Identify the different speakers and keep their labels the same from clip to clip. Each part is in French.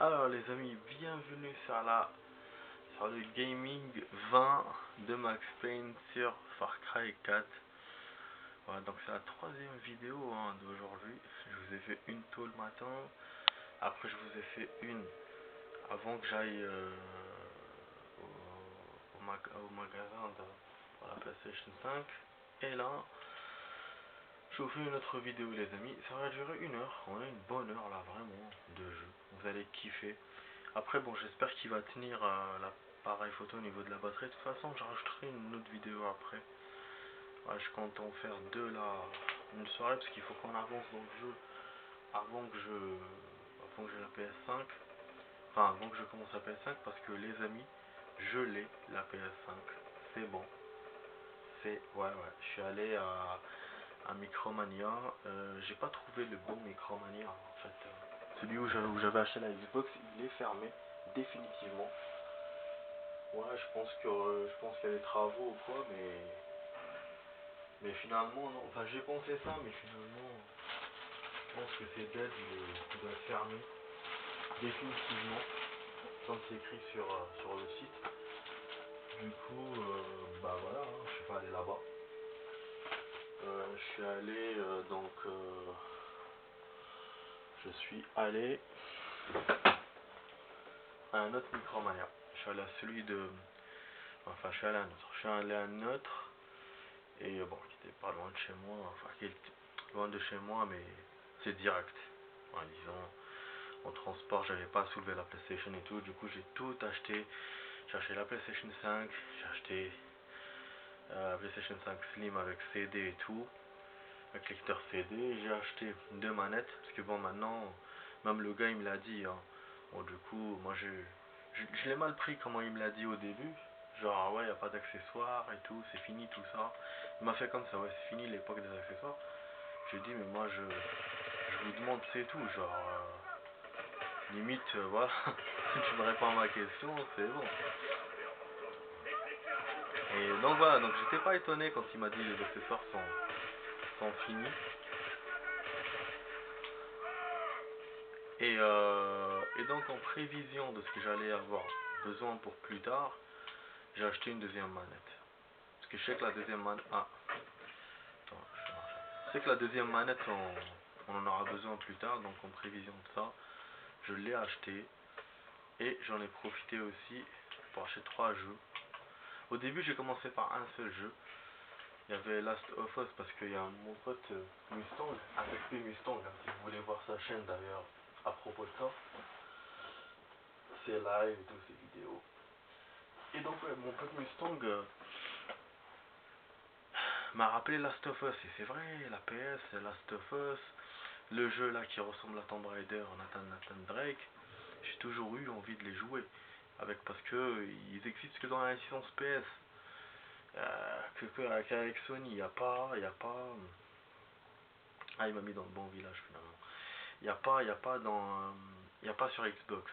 Speaker 1: Alors les amis, bienvenue sur le gaming 20 de Max Payne sur Far Cry 4. Voilà, donc c'est la troisième vidéo d'aujourd'hui. Je vous ai fait une tôt le matin, après je vous ai fait une avant que j'aille au magasin pour la PlayStation 5. Et là, je vous fais une autre vidéo les amis. Ça va durer 1 heure, on a une bonne heure là vraiment de jeu. Vous allez kiffer. Après bon, j'espère qu'il va tenir l'appareil photo au niveau de la batterie. De toute façon je rajouterai une autre vidéo après. Ouais, je compte en faire deux là, une soirée, parce qu'il faut qu'on avance dans le jeu avant que j'ai la PS5. Enfin avant que je commence la PS5, parce que les amis, je l'ai la PS5. C'est bon. Ouais, je suis allé à Micromania. J'ai pas trouvé le bon Micromania en fait. Celui où j'avais acheté la Xbox, il est fermé définitivement. Ouais, je pense qu'il y a des travaux ou quoi, mais finalement non. Enfin, j'ai pensé ça, mais finalement, je pense que c'est dead, il doit être fermé définitivement, comme c'est écrit sur le site. Du coup, bah voilà, je suis pas allé là-bas. Je suis allé je suis allé à un autre Micromania. Je suis allé à celui de, enfin, je suis allé à un autre. Je suis allé à un autre. Et bon, qui était pas loin de chez moi, enfin qui était loin de chez moi, mais c'est direct. Ouais, disons, en transport, j'avais pas à soulever la PlayStation et tout, du coup j'ai tout acheté. J'ai acheté la PlayStation 5, j'ai acheté la PlayStation 5 Slim avec CD et tout, avec lecteur CD, j'ai acheté 2 manettes, parce que bon maintenant, même le gars il me l'a dit, bon du coup, moi je l'ai mal pris comment il me l'a dit au début. Genre ouais, y a pas d'accessoires et tout, c'est fini tout ça. Il m'a fait comme ça, ouais, c'est fini l'époque des accessoires. J'ai dit mais moi je vous demande c'est tout, genre limite voilà, si tu me réponds à ma question, c'est bon. Et donc voilà, donc j'étais pas étonné quand il m'a dit les accessoires sont finis. Et donc en prévision de ce que j'allais avoir besoin pour plus tard, j'ai acheté une deuxième manette. Parce que je sais que la deuxième manette... Ah, attends, je sais que la deuxième manette, on en aura besoin plus tard, donc en prévision de ça, je l'ai acheté. Et j'en ai profité aussi pour acheter 3 jeux. Au début, j'ai commencé par un seul jeu. Il y avait Last of Us, parce qu'il y a mon pote Mustang, AFP Mustang, si vous voulez voir sa chaîne d'ailleurs à propos de ça. Ses lives et toutes ses vidéos. Et donc ouais, mon pote Mustang m'a rappelé Last of Us, et c'est vrai, la PS, Last of Us, le jeu là qui ressemble à Tomb Raider, Nathan Drake, j'ai toujours eu envie de les jouer, parce que ils existent que dans la licence PS, qu'avec Sony, il n'y a pas, ah il m'a mis dans le bon village finalement, il y a pas sur Xbox.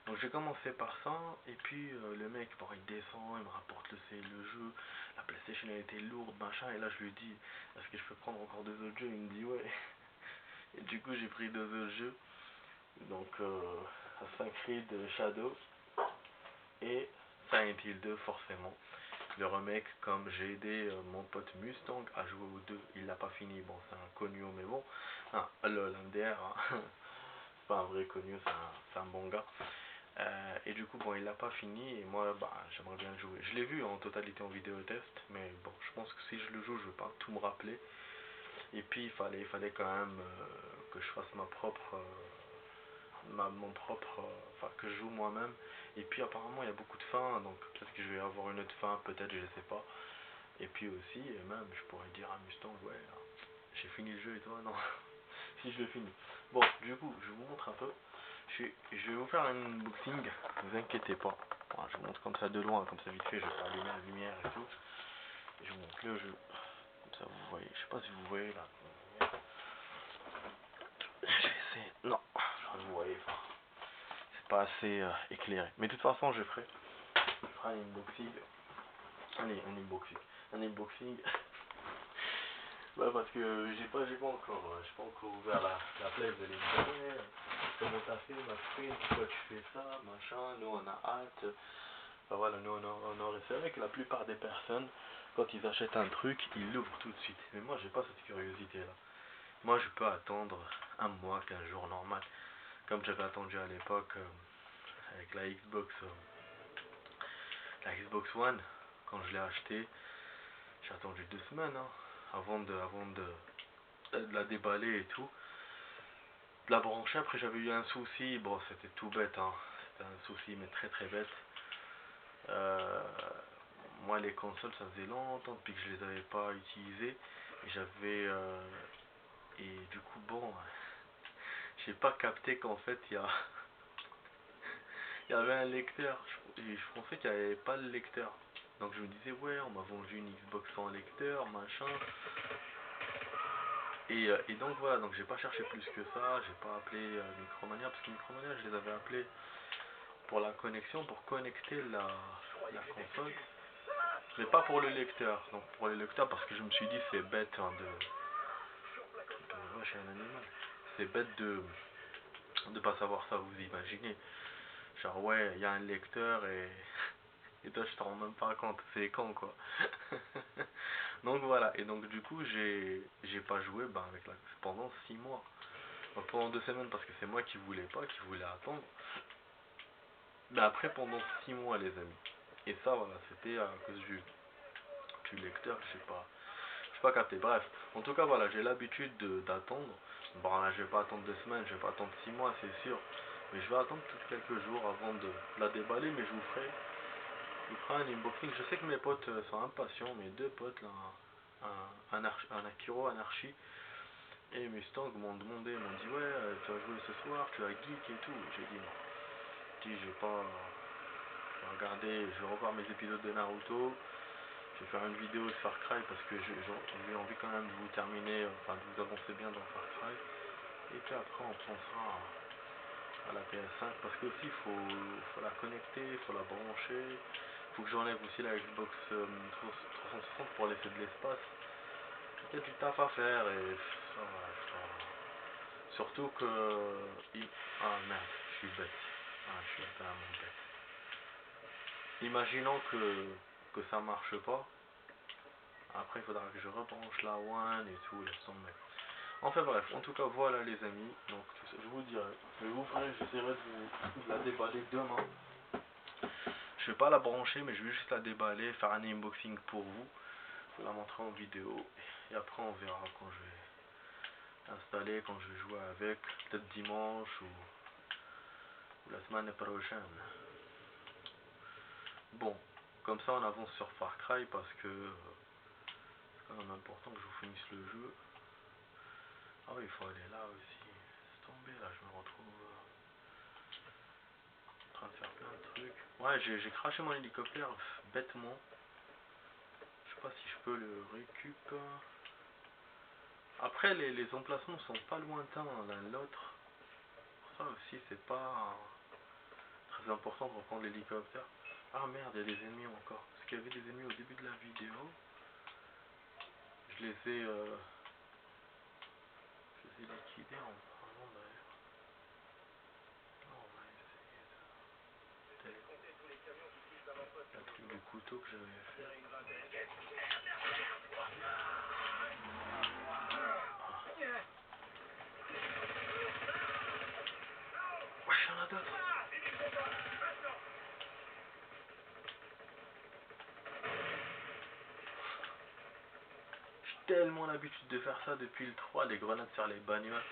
Speaker 1: Donc j'ai commencé par ça, et puis le mec, bon, il descend, il me rapporte le jeu, la PlayStation elle était lourde, machin, et là je lui dis, est-ce que je peux prendre encore 2 autres jeux? Il me dit ouais. Et du coup j'ai pris 2 autres jeux, donc Assassin's Creed Shadow et Silent Hill 2 forcément. Le remake, comme j'ai aidé mon pote Mustang à jouer aux 2, il l'a pas fini, bon c'est un connu mais bon, lol MDR, c'est pas un vrai connu, c'est un bon gars. Et du coup bon il l'a pas fini, et moi bah j'aimerais bien le jouer. Je l'ai vu en totalité en vidéo test, mais bon je pense que si je le joue je vais pas tout me rappeler. Et puis il fallait quand même que je fasse enfin que je joue moi-même. Et puis apparemment il y a beaucoup de fins, donc peut-être que je vais avoir une autre fin, peut-être, je sais pas. Et puis aussi, même je pourrais dire à Mustang, ouais j'ai fini le jeu et toi non. Si je le finis. Bon, du coup je vous montre un peu. Je vais vous faire un unboxing, ne vous inquiétez pas. Voilà, je vous montre comme ça de loin, comme ça vite fait, je vais allumer la lumière et tout. Et je vous montre le jeu. Comme ça vous voyez, je sais pas si vous voyez là. Je vais essayer. Non, je crois que vous voyez pas. C'est pas assez éclairé. Mais de toute façon je ferai un unboxing. Allez, un unboxing. Un unboxing Bah parce que j'ai pas encore ouvert la play, vous allez me dire ouais, comment t'as fait ma friend, pourquoi tu fais ça, machin, nous on a hâte. Bah voilà, nous on aurait, c'est vrai que la plupart des personnes, quand ils achètent un truc, ils l'ouvrent tout de suite. Mais moi j'ai pas cette curiosité là. Moi je peux attendre un mois, 15 jours normal. Comme j'avais attendu à l'époque avec la Xbox One, quand je l'ai acheté, j'ai attendu 2 semaines hein, de la déballer et tout. De la brancher, après j'avais eu un souci, bon c'était tout bête, hein. C'était un souci mais très très bête. Euh, Moi les consoles ça faisait longtemps depuis que je les avais pas utilisées. Et et du coup bon, j'ai pas capté qu'en fait il y avait un lecteur. Et je pensais qu'il n'y avait pas le lecteur. Donc je me disais ouais on m'a vendu une Xbox sans lecteur, machin. Et donc voilà, donc j'ai pas cherché plus que ça, j'ai pas appelé Micromania, parce que Micromania je les avais appelés pour la connexion, pour connecter la console, mais pas pour le lecteur. Donc pour le lecteur parce que je me suis dit c'est bête hein, ouais, je suis un animal. C'est bête de pas savoir ça, vous imaginez. Genre ouais, il y a un lecteur et toi je t'en rends même pas compte, c'est con quoi. Donc voilà, et donc du coup j'ai pas joué avec pendant 6 mois. Donc, pendant 2 semaines parce que c'est moi qui voulais pas, qui voulais attendre. Mais après pendant 6 mois les amis. Et ça voilà, c'était à cause du lecteur, j'ai pas capté. Bref, en tout cas voilà, j'ai l'habitude d'attendre. Bon là je vais pas attendre 2 semaines, je vais pas attendre 6 mois c'est sûr. Mais je vais attendre peut-être quelques jours avant de la déballer, mais je vous ferai un unboxing. Je sais que mes potes sont impatients, mes deux potes là, un Akiro Anarchy et Mustang m'ont demandé, m'ont dit ouais tu vas jouer ce soir, tu as geek et tout. J'ai dit non. J'ai dit je vais pas je vais revoir mes épisodes de Naruto. Je vais faire une vidéo de Far Cry parce que j'ai envie quand même de vous terminer, enfin de vous avancer bien dans Far Cry. Et puis après on pensera à la PS5 parce que aussi faut la connecter, il faut la brancher. Il faut que j'enlève aussi la Xbox 360 pour laisser de l'espace. Il y a du taf à faire et ça, voilà, surtout que... Ah merde, je suis bête. Ah, je suis vraiment bête. Imaginons que ça marche pas. Après, il faudra que je rebranche la One et tout, laisse tomber. Enfin bref, en tout cas, voilà les amis. Donc, je vous dirai. J'essaierai de la déballer demain. Je vais pas la brancher, mais je vais juste la déballer, faire un unboxing pour vous. Vous la montrer en vidéo. Et après, on verra quand je vais installer, quand je vais jouer avec. Peut-être dimanche ou la semaine prochaine. Bon, comme ça, on avance sur Far Cry parce que c'est quand même important que je vous finisse le jeu. Ah oui, il faut aller là aussi. C'est tombé là, je me retrouve en train de faire plein de trucs. Ouais, j'ai craché mon hélicoptère bêtement. Je sais pas si je peux le récup. Après, les emplacements sont pas lointains l'un de l'autre. Ça aussi, c'est pas très important de reprendre l'hélicoptère. Ah merde, il y a des ennemis encore. Parce qu'il y avait des ennemis au début de la vidéo. Je les ai, liquidés en parlant d'ailleurs. On va essayer de... Le truc du couteau que j'avais fait. Ouais, il y en a d'autres. J'ai tellement l'habitude de faire ça depuis le 3, les grenades sur les bagnoles.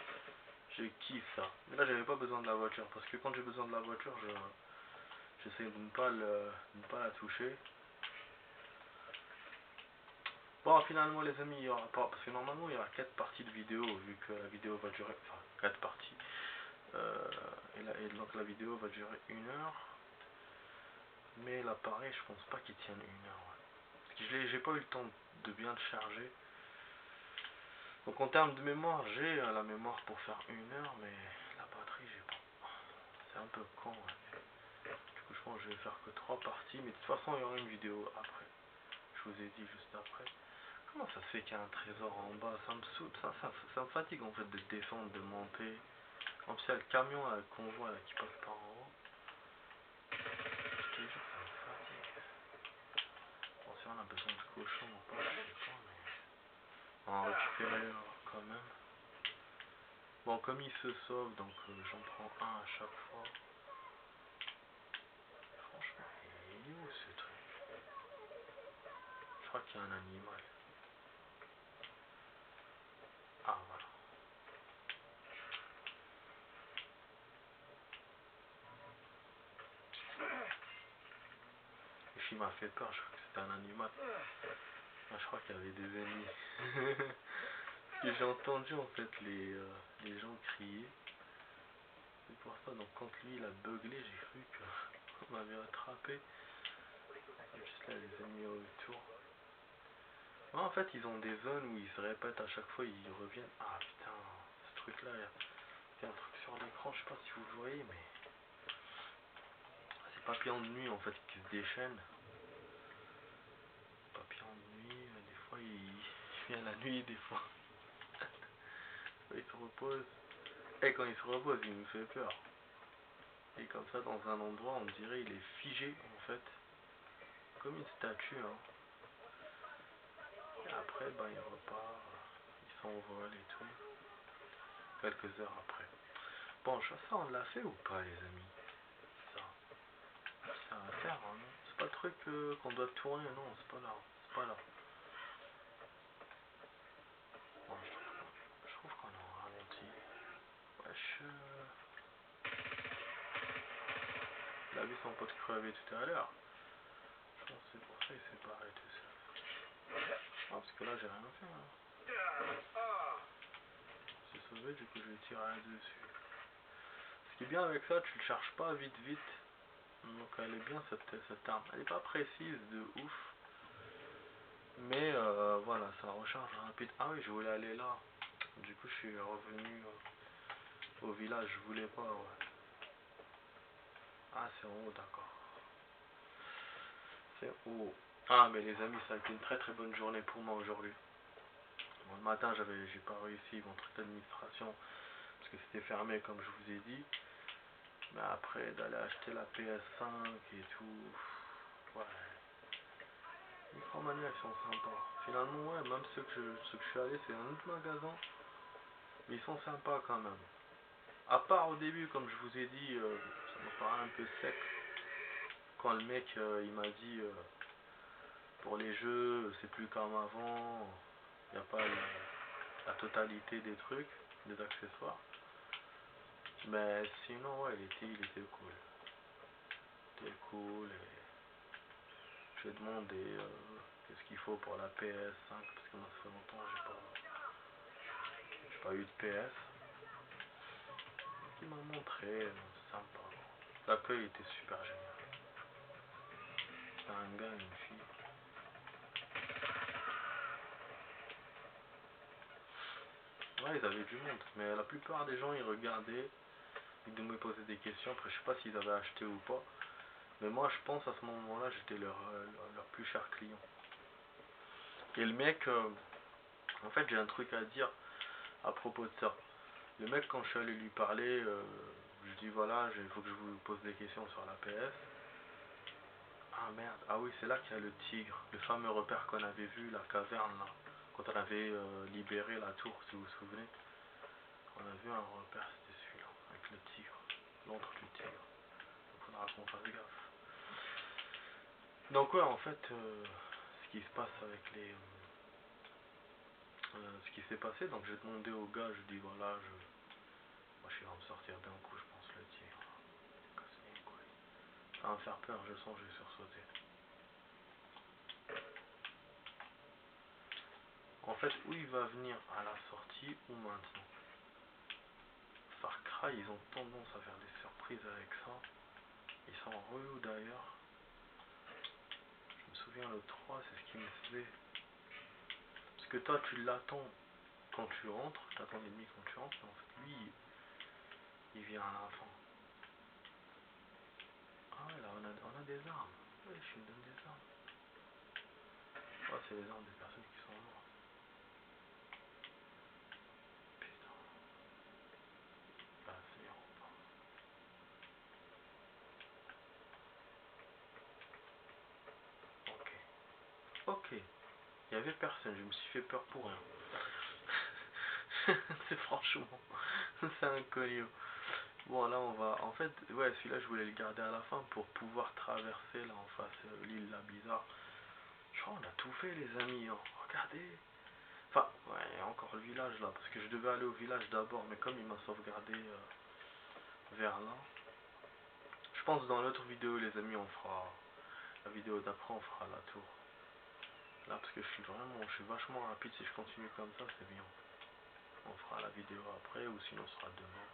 Speaker 1: Je kiffe ça. Mais là, j'avais pas besoin de la voiture. Parce que quand j'ai besoin de la voiture, j'essaie de ne pas la toucher. Bon, finalement, les amis, il y aura pas. Parce que normalement, il y aura 4 parties de vidéo, vu que la vidéo va durer. Enfin, 4 parties. Et donc, la vidéo va durer 1 heure. Mais l'appareil, je pense pas qu'il tienne 1 heure. Ouais. Parce que j'ai pas eu le temps de bien le charger. Donc, en termes de mémoire, j'ai la mémoire pour faire 1 heure, mais la batterie, j'ai pas. C'est un peu con. Ouais. Du coup, je pense que je vais faire que 3 parties. Mais de toute façon, il y aura une vidéo après. Je vous ai dit juste après. Comment ça se fait qu'il y a un trésor en bas? Ça me saoule, ça me fatigue en fait de descendre, de monter. En plus il y a le camion là, le convoi là qui passe par en haut. Je te jure, ça me fatigue. Bon, si on a besoin de cochons ou pas, je sais pas, mais on va en récupérer quand même. Bon, comme il se sauve, donc j'en prends un à chaque fois. Franchement, il est où ce truc? Je crois qu'il y a un animal. Ah, voilà. Le film m'a fait peur, je crois que c'était un animal. Ah, je crois qu'il y avait des ennemis. Parce que j'ai entendu en fait les gens crier. C'est pour ça, donc quand lui il a beuglé, j'ai cru qu'on m'avait attrapé. Juste là, les ennemis autour. Ouais, en fait, ils ont des zones où ils se répètent à chaque fois, ils reviennent. Ah putain, ce truc là, il y a un truc sur l'écran, je sais pas si vous le voyez, mais c'est papillon de nuit en fait qui se déchaîne. Papillon de nuit, des fois il vient la nuit, des fois il se repose. Et quand il se repose, il nous fait peur. Et comme ça, dans un endroit, on dirait il est figé en fait, comme une statue. Hein. Et après, bah, il repart, il s'envole et tout. Quelques heures après. Bon, ça on l'a fait ou pas, les amis? Ça, ça va faire, hein, non? C'est pas le truc qu'on doit tourner, non, c'est pas là. C'est pas là. Bon, je trouve qu'on est en ralenti. Wesh. Il a vu son pote crever tout à l'heure. Je pense que c'est pour ça qu'il s'est pas arrêté seul. Ah, parce que là, j'ai rien fait. Hein. Il s'est sauvé, du coup, je vais tirer dessus. Ce qui est bien avec ça, tu le charges pas vite. Donc, elle est bien cette arme. Elle est pas précise de ouf. Mais voilà, ça recharge rapide. Ah oui, je voulais aller là. Du coup, je suis revenu au village. Je voulais pas, ouais. Ah, c'est en haut, d'accord. C'est haut. Ah, mais les amis, ça a été une très très bonne journée pour moi aujourd'hui. Bon, le matin, j'ai pas réussi mon truc d'administration parce que c'était fermé, comme je vous ai dit. Mais après, d'aller acheter la PS5 et tout. Ouais. Micromania, ils sont sympas. Finalement, ouais, même ceux que je suis allé, c'est un autre magasin. Mais ils sont sympas quand même. À part au début, comme je vous ai dit, ça me paraît un peu sec. Quand le mec, il m'a dit, pour les jeux, c'est plus comme avant. Il n'y a pas la totalité des trucs, des accessoires. Mais sinon, ouais, il était cool. Il était cool et j'ai demandé qu'est-ce qu'il faut pour la PS5 parce que moi ça fait longtemps que j'ai pas eu de PS. Il m'a montré, sympa. L'accueil était super génial. C'était un gars et une fille. Ouais, ils avaient du monde, mais la plupart des gens ils regardaient, ils me posaient des questions. Après, je sais pas s'ils avaient acheté ou pas, mais moi je pense à ce moment-là, j'étais leur plus cher client. Et le mec, en fait, j'ai un truc à dire à propos de ça. Le mec, quand je suis allé lui parler, je dis voilà, il faut que je vous pose des questions sur la PS. Ah merde, ah oui, c'est là qu'il y a le tigre, le fameux repère qu'on avait vu, la caverne là, quand on avait libéré la tour, si vous vous souvenez. On a vu un repère, c'était celui-là, avec le tigre, l'antre du tigre. Il faudra qu'on fasse gaffe. Donc ouais, en fait, ce qui se passe avec ce qui s'est passé, donc j'ai demandé au gars, je dis voilà, moi je vais me sortir d'un coup, je pense, le tigre. Ça va me faire peur, je sens que je vais sursauter. En fait, où il va venir, à la sortie ou maintenant? Far Cry, ils ont tendance à faire des surprises avec ça. Ils sont relous d'ailleurs. Je me souviens, le 3, c'est ce qui me faisait. Parce que toi, tu l'attends quand tu rentres, t'attends l'ennemi quand tu rentres, mais en fait, lui, il vient à la fin. Ah ouais, là, on a des armes. Ouais, je me donne des armes. Ouais, c'est les armes des personnes qui sont mortes. Il y avait personne, je me suis fait peur pour rien. C'est franchement, c'est un cogneux. Bon là on va, en fait, ouais celui-là je voulais le garder à la fin pour pouvoir traverser là en face l'île la bizarre. Je crois qu'on a tout fait les amis, hein. Regardez. Enfin, ouais, encore le village là, parce que je devais aller au village d'abord, mais comme il m'a sauvegardé vers là. Je pense dans l'autre vidéo les amis on fera, la vidéo d'après on fera la tour. Là parce que je suis vachement rapide, si je continue comme ça c'est bien. On fera la vidéo après ou sinon ce sera demain.